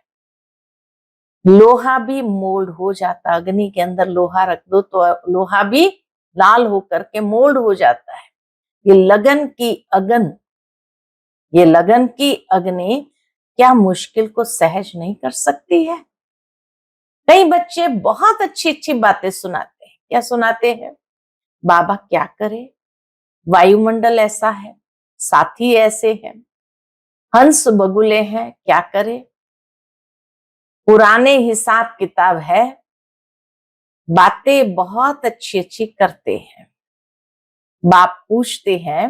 Speaker 1: लोहा भी मोल्ड हो जाता, अग्नि के अंदर लोहा रख दो तो लोहा भी लाल होकर के मोल्ड हो जाता है। ये लगन की अग्नि, ये लगन की अग्नि क्या मुश्किल को सहज नहीं कर सकती है? कई बच्चे बहुत अच्छी अच्छी बातें सुनाते हैं। क्या सुनाते हैं? बाबा क्या करे, वायुमंडल ऐसा है, साथी ऐसे हैं, हंस बगुले हैं, क्या करे, पुराने हिसाब किताब है, बातें बहुत अच्छी अच्छी करते हैं। बाप पूछते हैं,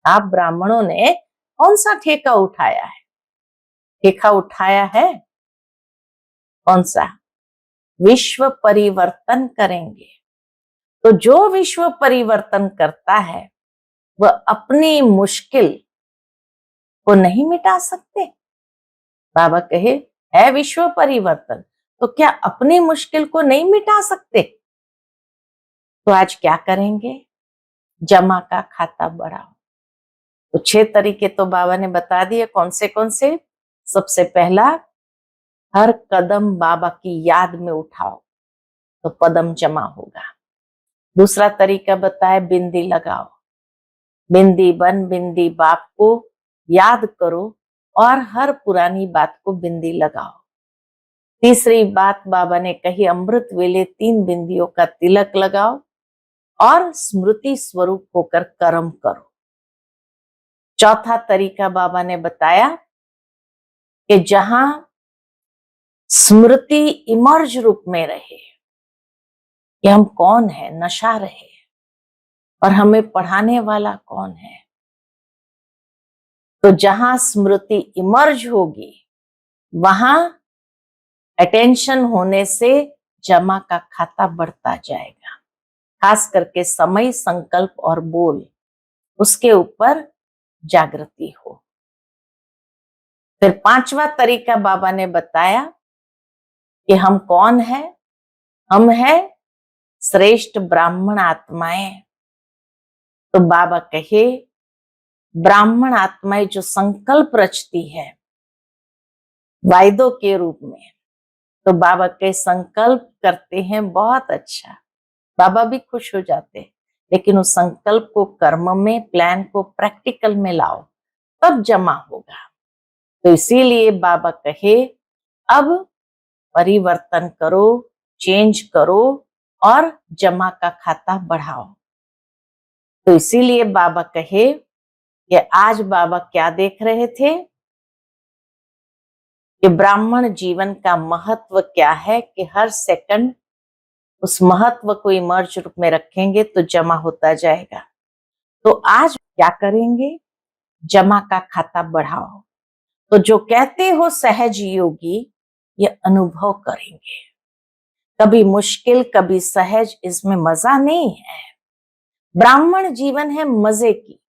Speaker 1: आप ब्राह्मणों ने कौन सा ठेका उठाया है? ठेका उठाया है कौन सा? विश्व परिवर्तन करेंगे। तो जो विश्व परिवर्तन करता है वह अपनी मुश्किल को नहीं मिटा सकते। बाबा कहे है विश्व परिवर्तन, तो क्या अपनी मुश्किल को नहीं मिटा सकते? तो आज क्या करेंगे? जमा का खाता बढ़ाओ। तो 6 तरीके तो बाबा ने बता दिए, कौन से। सबसे पहला, हर कदम बाबा की याद में उठाओ तो पदम जमा होगा। दूसरा तरीका बताया, बिंदी लगाओ। बिंदी बन बिंदी बाप को याद करो और हर पुरानी बात को बिंदी लगाओ। तीसरी बात बाबा ने कही, अमृत वेले 3 बिंदियों का तिलक लगाओ और स्मृति स्वरूप होकर कर्म करो। चौथा तरीका बाबा ने बताया कि जहां स्मृति इमर्ज रूप में रहे कि हम कौन है, नशा रहे और हमें पढ़ाने वाला कौन है, तो जहां स्मृति इमर्ज होगी वहां अटेंशन होने से जमा का खाता बढ़ता जाएगा। खास करके समय, संकल्प और बोल, उसके ऊपर जागृति हो। फिर 5वां तरीका बाबा ने बताया कि हम कौन है? हम है श्रेष्ठ ब्राह्मण आत्माएं। तो बाबा कहे, ब्राह्मण आत्माएं जो संकल्प रचती है वायदों के रूप में, तो बाबा के संकल्प करते हैं बहुत अच्छा, बाबा भी खुश हो जाते हैं, लेकिन उस संकल्प को कर्म में, प्लान को प्रैक्टिकल में लाओ, तब जमा होगा। तो इसीलिए बाबा कहे, अब परिवर्तन करो, चेंज करो और जमा का खाता बढ़ाओ। तो इसीलिए बाबा कहे कि आज बाबा क्या देख रहे थे कि ब्राह्मण जीवन का महत्व क्या है, कि हर सेकंड उस महत्व को इमर्ज रूप में रखेंगे तो जमा होता जाएगा। तो आज क्या करेंगे? जमा का खाता बढ़ाओ। तो जो कहते हो सहज योगी, ये अनुभव करेंगे, कभी मुश्किल कभी सहज, इसमें मजा नहीं है। ब्राह्मण जीवन है मजे की,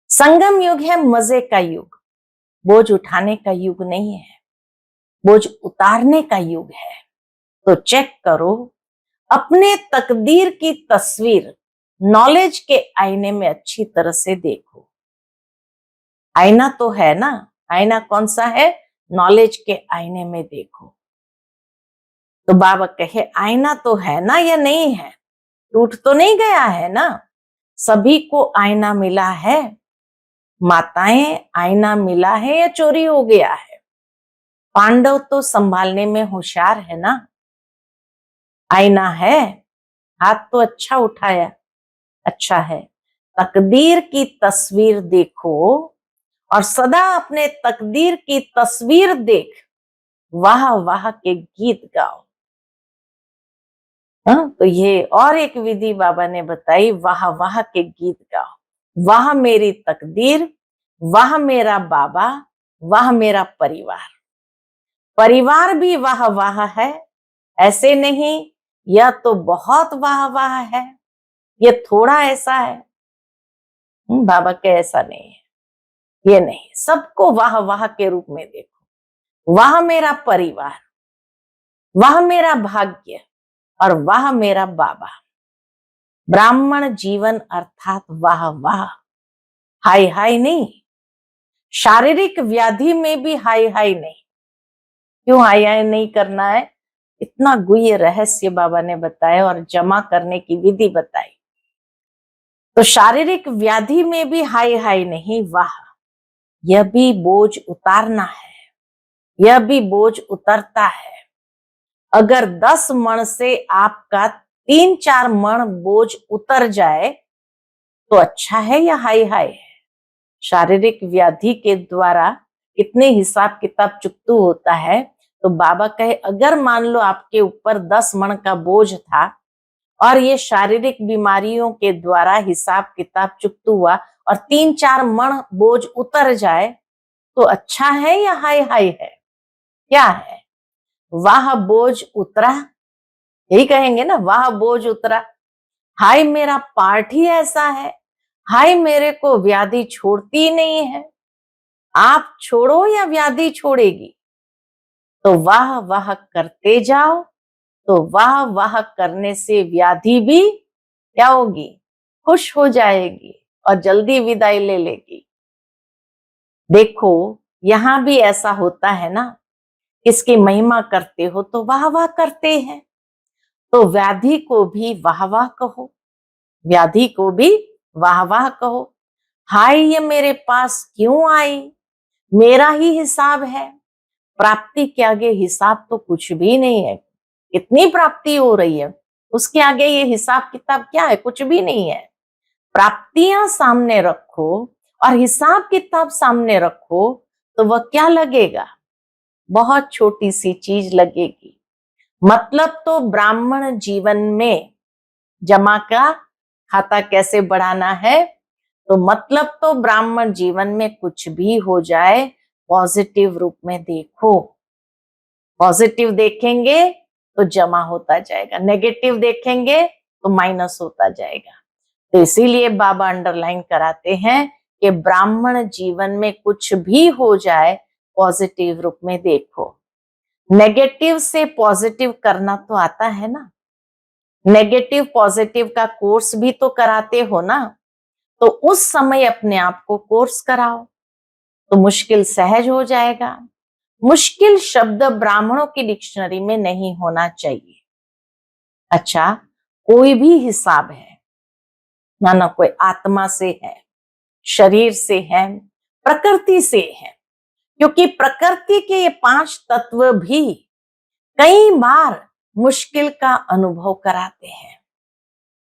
Speaker 1: संगम युग है मजे का युग, बोझ उठाने का युग नहीं है, बोझ उतारने का युग है। तो चेक करो, अपने तकदीर की तस्वीर नॉलेज के आईने में अच्छी तरह से देखो। आईना तो है ना, आईना कौन सा है? नॉलेज के आईने में देखो। तो बाबा कहे, आईना तो है ना या नहीं है? टूट तो नहीं गया है ना? सभी को आईना मिला है। माताएं, आईना मिला है या चोरी हो गया है? पांडव तो संभालने में होशियार है ना। आईना है, हाथ तो अच्छा उठाया, अच्छा है। तकदीर की तस्वीर देखो और सदा अपने तकदीर की तस्वीर देख वाह वाह के गीत गाओ। हाँ, तो ये और एक विधि बाबा ने बताई, वाह वाह के गीत गाओ। वाह मेरी तकदीर, वाह मेरा बाबा, वाह मेरा परिवार। परिवार भी वाह वाह है, ऐसे नहीं यह तो बहुत वाह वाह है, ये थोड़ा ऐसा है। बाबा के ऐसा नहीं है, ये नहीं, सबको वाह वाह के रूप में देखो। वाह मेरा परिवार, वाह मेरा भाग्य और वाह मेरा बाबा। ब्राह्मण जीवन अर्थात वाह वाह, हाय हाय नहीं। शारीरिक व्याधि में भी हाय हाय नहीं। क्यों हाय हाय नहीं करना है? इतना गुह्य रहस्य बाबा ने बताया और जमा करने की विधि बताई। तो शारीरिक व्याधि में भी हाय हाय नहीं, वाह, यह भी बोझ उतारना है, यह भी बोझ उतरता है। अगर 10 मण से आपका 3-4 मण बोझ उतर जाए तो अच्छा है या हाय हाय है? शारीरिक व्याधि के द्वारा कितने हिसाब किताब चुकतू होता है। तो बाबा कहे, अगर मान लो आपके ऊपर 10 मण का बोझ था और ये शारीरिक बीमारियों के द्वारा हिसाब किताब चुकतू हुआ और 3-4 मण बोझ उतर जाए तो अच्छा है या हाय हाय है? क्या है? वाह बोझ उतरा, यही कहेंगे ना, वाह बोझ उतरा। हाय मेरा पार्ट ही ऐसा है, हाय मेरे को व्याधि छोड़ती ही नहीं है। आप छोड़ो या व्याधि छोड़ेगी। तो वाह वाह करते जाओ, तो वाह वाह करने से व्याधि भी क्या होगी, खुश हो जाएगी और जल्दी विदाई ले लेगी। देखो यहां भी ऐसा होता है ना, इसकी महिमा करते हो तो वाह वाह करते हैं, तो व्याधि को भी वाह वाह कहो, व्याधि को भी वाह वाह कहो। हाय ये मेरे पास क्यों आई, मेरा ही हिसाब है। प्राप्ति के आगे हिसाब तो कुछ भी नहीं है। कितनी प्राप्ति हो रही है, उसके आगे ये हिसाब किताब क्या है, कुछ भी नहीं है। प्राप्तियां सामने रखो और हिसाब किताब सामने रखो तो वह क्या लगेगा, बहुत छोटी सी चीज लगेगी। मतलब तो ब्राह्मण जीवन में जमा का खाता कैसे बढ़ाना है, तो मतलब तो ब्राह्मण जीवन में कुछ भी हो जाए पॉजिटिव रूप में देखो। पॉजिटिव देखेंगे तो जमा होता जाएगा, नेगेटिव देखेंगे तो माइनस होता जाएगा। तो इसीलिए बाबा अंडरलाइन कराते हैं कि ब्राह्मण जीवन में कुछ भी हो जाए पॉजिटिव रूप में देखो। नेगेटिव से पॉजिटिव करना तो आता है ना, नेगेटिव पॉजिटिव का कोर्स भी तो कराते हो ना, तो उस समय अपने आप को कोर्स कराओ तो मुश्किल सहज हो जाएगा। मुश्किल शब्द ब्राह्मणों की डिक्शनरी में नहीं होना चाहिए। अच्छा, कोई भी हिसाब है ना कोई आत्मा से है, शरीर से है, प्रकृति से है, क्योंकि प्रकृति के ये 5 तत्व भी कई बार मुश्किल का अनुभव कराते हैं।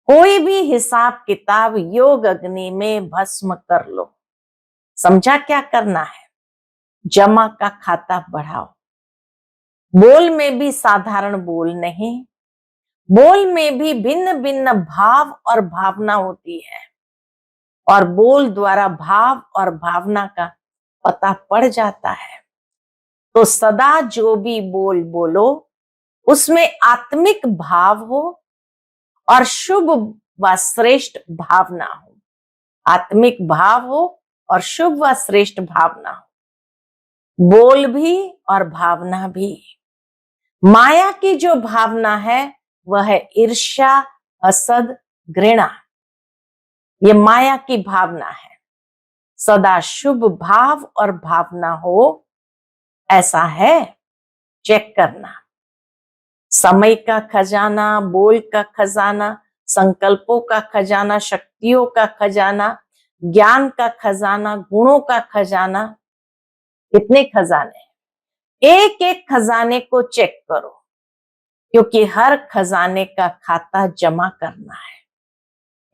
Speaker 1: कोई भी हिसाब किताब योग अग्नि में भस्म कर लो। समझा क्या करना है, जमा का खाता बढ़ाओ। बोल में भी साधारण बोल नहीं, बोल में भी भिन्न भिन्न भाव और भावना होती है, और बोल द्वारा भाव और भावना का पता पड़ जाता है। तो सदा जो भी बोल बोलो उसमें आत्मिक भाव हो और शुभ व श्रेष्ठ भावना हो, आत्मिक भाव हो और शुभ व श्रेष्ठ भावना हो, बोल भी और भावना भी। माया की जो भावना है वह है ईर्ष्या, हसद, घृणा, ये माया की भावना है। सदा शुभ भाव और भावना हो ऐसा है, चेक करना। समय का खजाना, बोल का खजाना, संकल्पों का खजाना, शक्तियों का खजाना, ज्ञान का खजाना, गुणों का खजाना, कितने खजाने, एक एक खजाने को चेक करो, क्योंकि हर खजाने का खाता जमा करना है।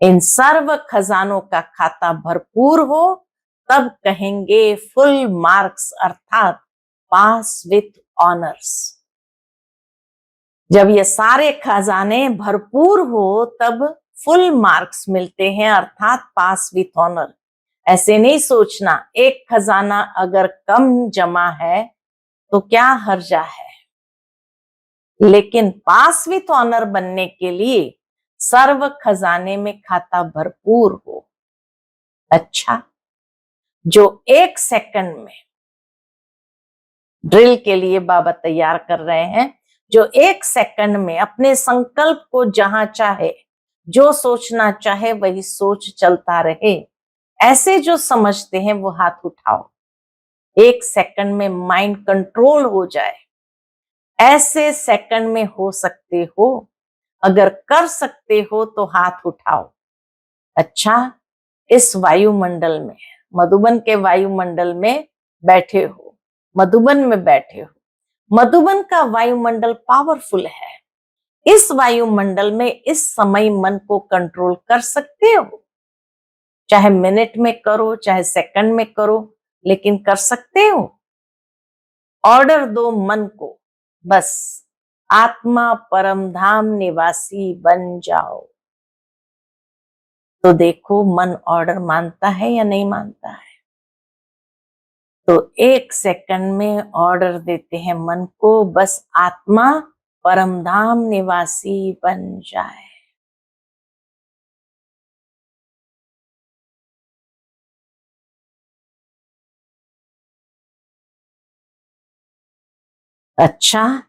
Speaker 1: इन सर्व खजानों का खाता भरपूर हो तब कहेंगे फुल मार्क्स, अर्थात पास विथ ऑनर्स। जब ये सारे खजाने भरपूर हो तब फुल मार्क्स मिलते हैं, अर्थात पास विथ ऑनर। ऐसे नहीं सोचना एक खजाना अगर कम जमा है तो क्या हर्जा है, लेकिन पास विथ ऑनर बनने के लिए सर्व खजाने में खाता भरपूर हो। अच्छा, जो 1 सेकंड में ड्रिल के लिए बाबा तैयार कर रहे हैं, जो 1 सेकंड में अपने संकल्प को जहां चाहे जो सोचना चाहे वही सोच चलता रहे, ऐसे जो समझते हैं वो हाथ उठाओ। 1 सेकंड में माइंड कंट्रोल हो जाए, ऐसे सेकंड में हो सकते हो, अगर कर सकते हो तो हाथ उठाओ। अच्छा, इस वायुमंडल में, मधुबन के वायुमंडल में बैठे हो, मधुबन में बैठे हो, मधुबन का वायुमंडल पावरफुल है। इस वायुमंडल में इस समय मन को कंट्रोल कर सकते हो, चाहे मिनट में करो चाहे सेकंड में करो, लेकिन कर सकते हो। ऑर्डर दो मन को, बस आत्मा परम धाम निवासी बन जाओ। तो देखो मन ऑर्डर मानता है या नहीं मानता है। तो 1 सेकंड में ऑर्डर देते हैं मन को, बस आत्मा परम धाम निवासी बन जाए। अच्छा,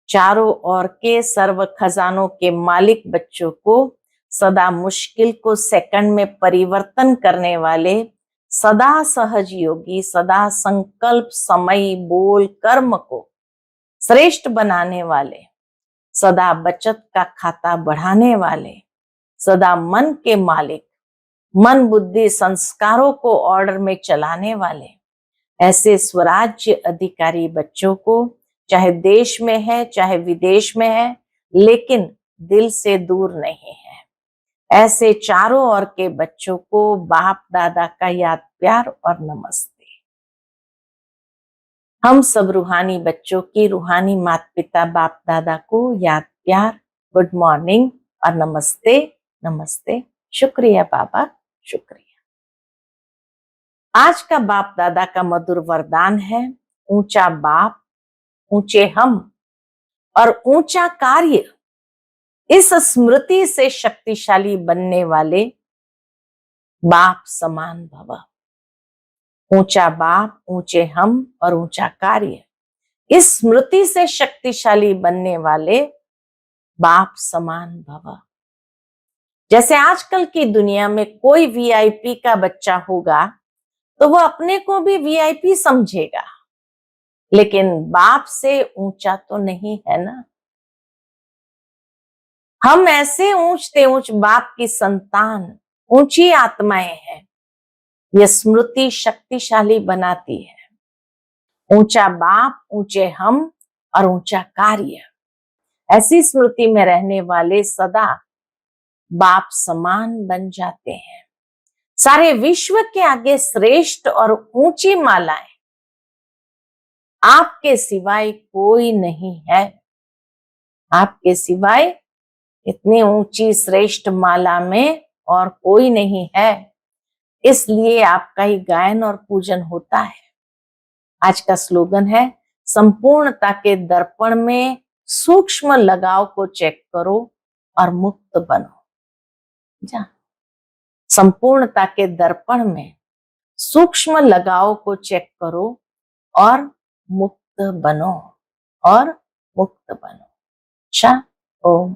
Speaker 1: चारों ओर के सर्व खजानों के मालिक बच्चों को सदा मुश्किल को सेकंड में परिवर्तन करने वाले, सदा सहज योगी, सदा संकल्प समय बोल कर्म को श्रेष्ठ बनाने वाले, सदा बचत का खाता बढ़ाने वाले, सदा मन के मालिक, मन बुद्धि संस्कारों को ऑर्डर में चलाने वाले ऐसे स्वराज्य अधिकारी बच्चों को, चाहे देश में है चाहे विदेश में है, लेकिन दिल से दूर नहीं है, ऐसे चारों ओर के बच्चों को बाप दादा का याद प्यार और नमस्ते। हम सब रूहानी बच्चों की रूहानी माता पिता बाप दादा को याद प्यार, गुड मॉर्निंग और नमस्ते। नमस्ते, शुक्रिया बाबा, शुक्रिया। आज का बाप दादा का मधुर वरदान है, ऊंचा बाप, ऊंचे हम और ऊंचा कार्य। इस स्मृति से शक्तिशाली बनने वाले बाप समान भव। ऊंचा बाप, ऊंचे हम और ऊंचा कार्य, इस स्मृति से शक्तिशाली बनने वाले बाप समान भव। जैसे आजकल की दुनिया में कोई वीआईपी का बच्चा होगा तो वो अपने को भी वीआईपी समझेगा, लेकिन बाप से ऊंचा तो नहीं है ना। हम ऐसे ऊंचते ऊंच बाप की संतान, ऊंची आत्माएं हैं। यह स्मृति शक्तिशाली बनाती है। ऊंचा बाप, ऊंचे हम और ऊंचा कार्य, ऐसी स्मृति में रहने वाले सदा बाप समान बन जाते हैं। सारे विश्व के आगे श्रेष्ठ और ऊंची मालाएं आपके सिवाय कोई नहीं है। आपके सिवाय इतनी ऊंची श्रेष्ठ माला में और कोई नहीं है, इसलिए आपका ही गायन और पूजन होता है। आज का स्लोगन है, संपूर्णता के दर्पण में सूक्ष्म लगाव को चेक करो और मुक्त बनो। जा, संपूर्णता के दर्पण में सूक्ष्म लगाव को चेक करो और मुक्त बनो, और मुक्त बनो। अच्छा, ओम